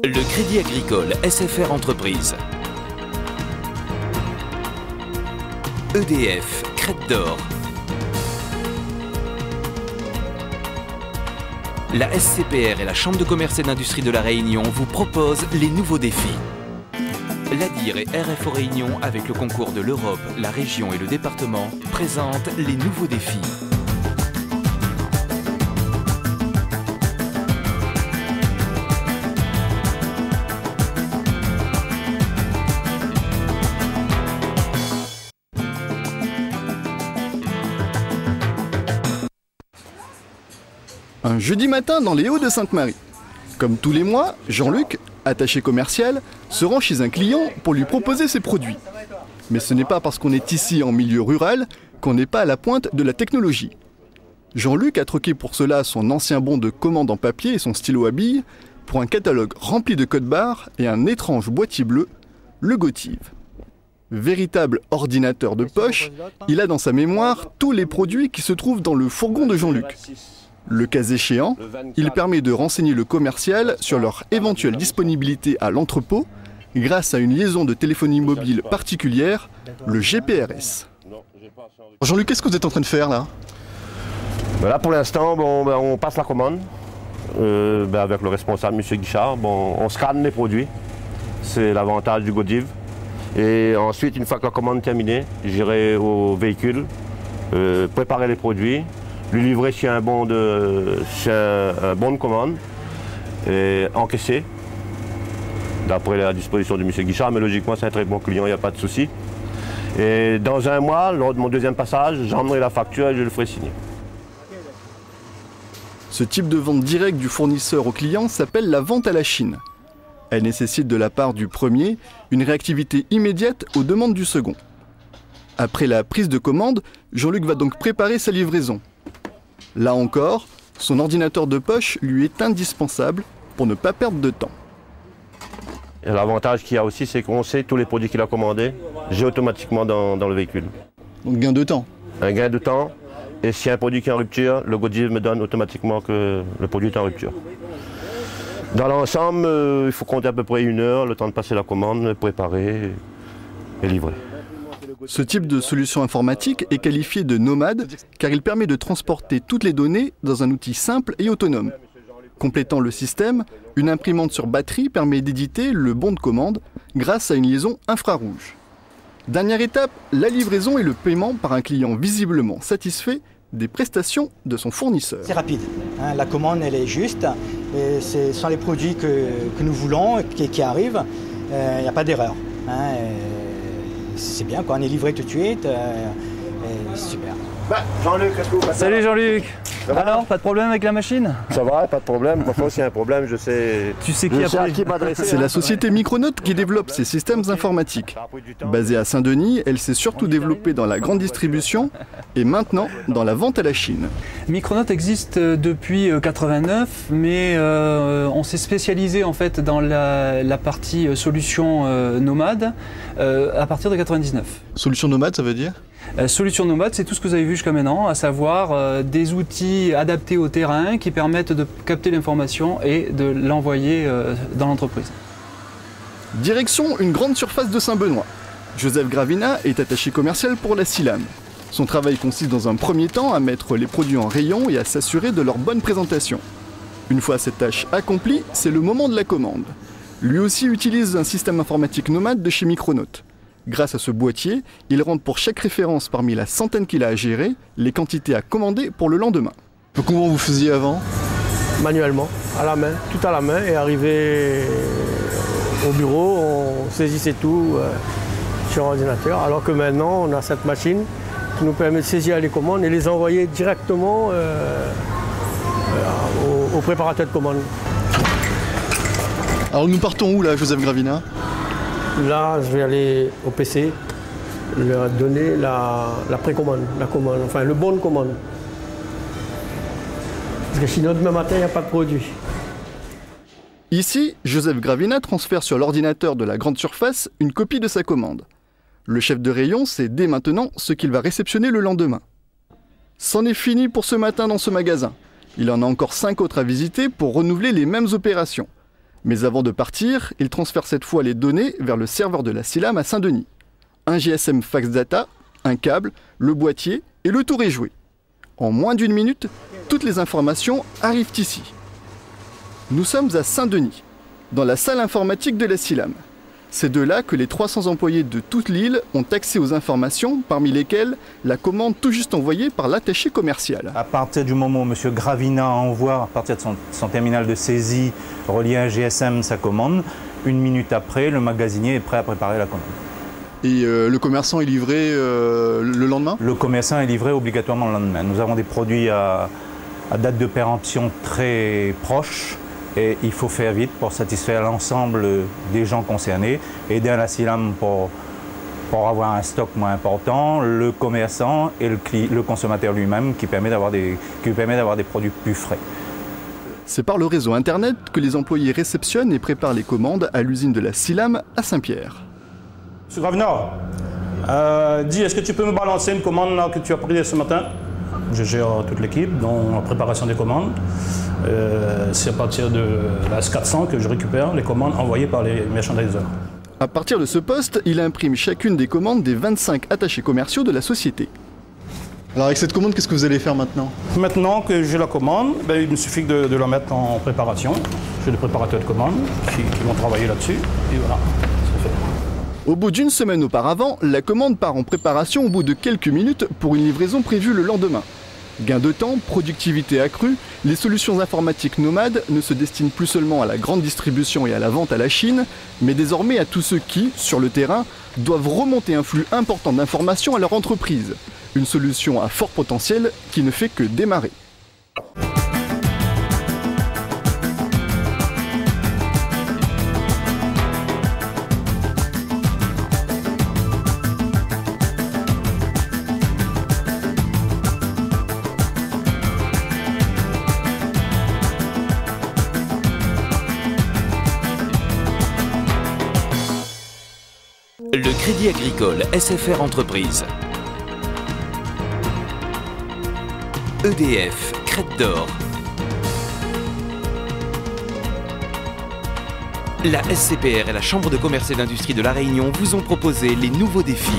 Le Crédit Agricole SFR Entreprise. EDF, Crête d'Or. La SCPR et la Chambre de commerce et d'industrie de La Réunion vous proposent les nouveaux défis. L'ADIR et RFO Réunion, avec le concours de l'Europe, la région et le département, présentent les nouveaux défis. Un jeudi matin dans les Hauts-de-Sainte-Marie. Comme tous les mois, Jean-Luc, attaché commercial, se rend chez un client pour lui proposer ses produits. Mais ce n'est pas parce qu'on est ici en milieu rural qu'on n'est pas à la pointe de la technologie. Jean-Luc a troqué pour cela son ancien bon de commande en papier et son stylo à billes pour un catalogue rempli de codes-barres et un étrange boîtier bleu, le Gotive. Véritable ordinateur de poche, il a dans sa mémoire tous les produits qui se trouvent dans le fourgon de Jean-Luc. Le cas échéant, il permet de renseigner le commercial sur leur éventuelle disponibilité à l'entrepôt grâce à une liaison de téléphonie mobile particulière, le GPRS. Jean-Luc, qu'est-ce que vous êtes en train de faire là? Là pour l'instant, on passe la commande avec le responsable, M. Guichard. On scanne les produits, c'est l'avantage du Gotive. Et ensuite, une fois que la commande est terminée, j'irai au véhicule, préparer les produits, lui livrer chez un bon de commande et encaisser d'après la disposition de M. Guichard, mais logiquement c'est un très bon client, il n'y a pas de souci. Et dans un mois, lors de mon deuxième passage, j'emmènerai la facture et je le ferai signer. Ce type de vente directe du fournisseur au client s'appelle la vente à la Chine. Elle nécessite de la part du premier une réactivité immédiate aux demandes du second. Après la prise de commande, Jean-Luc va donc préparer sa livraison. Là encore, son ordinateur de poche lui est indispensable pour ne pas perdre de temps. L'avantage qu'il y a aussi, c'est qu'on sait tous les produits qu'il a commandés, j'ai automatiquement dans le véhicule. Donc gain de temps. Un gain de temps, et s'il y a un produit qui est en rupture, le Gotive me donne automatiquement que le produit est en rupture. Dans l'ensemble, il faut compter à peu près 1 heure, le temps de passer la commande, préparer et livrer. Ce type de solution informatique est qualifié de nomade car il permet de transporter toutes les données dans un outil simple et autonome. Complétant le système, une imprimante sur batterie permet d'éditer le bon de commande grâce à une liaison infrarouge. Dernière étape, la livraison et le paiement par un client visiblement satisfait des prestations de son fournisseur. C'est rapide, hein, la commande elle est juste, et ce sont les produits que nous voulons qui arrivent, il n'y a pas d'erreur. Hein, c'est bien, quoi. On est livré tout de suite, super. Jean-Luc, qu'est-ce que vous faites? Salut Jean-Luc. Alors, pas de problème avec la machine? Ça va, pas de problème. Parfois, s'il y a un problème, je sais. Tu sais qui à qui m'adresser. C'est la société Micronote qui développe ces systèmes informatiques. Basée à Saint-Denis, elle s'est surtout développée dans la grande distribution et maintenant dans la vente à la Chine. Micronote existe depuis 89, mais on s'est spécialisé en fait dans la partie solution nomade à partir de 99. Solution nomade, ça veut dire? Solution nomade, c'est tout ce que vous avez vu jusqu'à maintenant, à savoir des outils adaptés au terrain qui permettent de capter l'information et de l'envoyer dans l'entreprise. Direction une grande surface de Saint-Benoît. Joseph Gravina est attaché commercial pour la Silame. Son travail consiste dans un premier temps à mettre les produits en rayon et à s'assurer de leur bonne présentation. Une fois cette tâche accomplie, c'est le moment de la commande. Lui aussi utilise un système informatique nomade de chez Micronote. Grâce à ce boîtier, il rentre pour chaque référence parmi la centaine qu'il a à gérer, les quantités à commander pour le lendemain. Comment vous faisiez avant? Manuellement, à la main, tout à la main, et arrivé au bureau, on saisissait tout sur ordinateur, alors que maintenant on a cette machine qui nous permet de saisir les commandes et les envoyer directement au préparateur de commandes. Alors nous partons où là, Joseph Gravina? Là, je vais aller au PC, leur donner la précommande, la commande, enfin le bon de commande. Parce que sinon, demain matin, il n'y a pas de produit. Ici, Joseph Gravina transfère sur l'ordinateur de la grande surface une copie de sa commande. Le chef de rayon sait dès maintenant ce qu'il va réceptionner le lendemain. C'en est fini pour ce matin dans ce magasin. Il en a encore 5 autres à visiter pour renouveler les mêmes opérations. Mais avant de partir, il transfère cette fois les données vers le serveur de la Silam à Saint-Denis. Un GSM fax data, un câble, le boîtier et le tour est joué. En moins d'une minute, toutes les informations arrivent ici. Nous sommes à Saint-Denis, dans la salle informatique de la Silam. C'est de là que les 300 employés de toute l'île ont accès aux informations, parmi lesquelles la commande tout juste envoyée par l'attaché commercial. À partir du moment où M. Gravina envoie, à partir de son terminal de saisie, relié à un GSM, sa commande, une minute après, le magasinier est prêt à préparer la commande. Et le commerçant est livré le lendemain? Le commerçant est livré obligatoirement le lendemain. Nous avons des produits à date de péremption très proche. Et il faut faire vite pour satisfaire l'ensemble des gens concernés, aider à la Silam pour avoir un stock moins important, le commerçant et le consommateur lui-même qui permet d'avoir des produits plus frais. C'est par le réseau Internet que les employés réceptionnent et préparent les commandes à l'usine de la Silam à Saint-Pierre. Monsieur Gravina, dis, est-ce que tu peux me balancer une commande là, que tu as prise ce matin? Je gère toute l'équipe, dont la préparation des commandes. C'est à partir de la S400 que je récupère les commandes envoyées par les merchandisers. À partir de ce poste, il imprime chacune des commandes des 25 attachés commerciaux de la société. Alors avec cette commande, qu'est-ce que vous allez faire maintenant? Maintenant que j'ai la commande, il me suffit de la mettre en préparation. J'ai des préparateurs de commandes qui vont travailler là-dessus. Et voilà, c'est fait. Au bout d'une semaine auparavant, la commande part en préparation au bout de quelques minutes pour une livraison prévue le lendemain. Gain de temps, productivité accrue, les solutions informatiques nomades ne se destinent plus seulement à la grande distribution et à la vente à la Chine, mais désormais à tous ceux qui, sur le terrain, doivent remonter un flux important d'informations à leur entreprise. Une solution à fort potentiel qui ne fait que démarrer. Le Crédit Agricole SFR Entreprise. EDF, Crête d'Or. La SCPR et la Chambre de commerce et d'industrie de La Réunion vous ont proposé les nouveaux défis.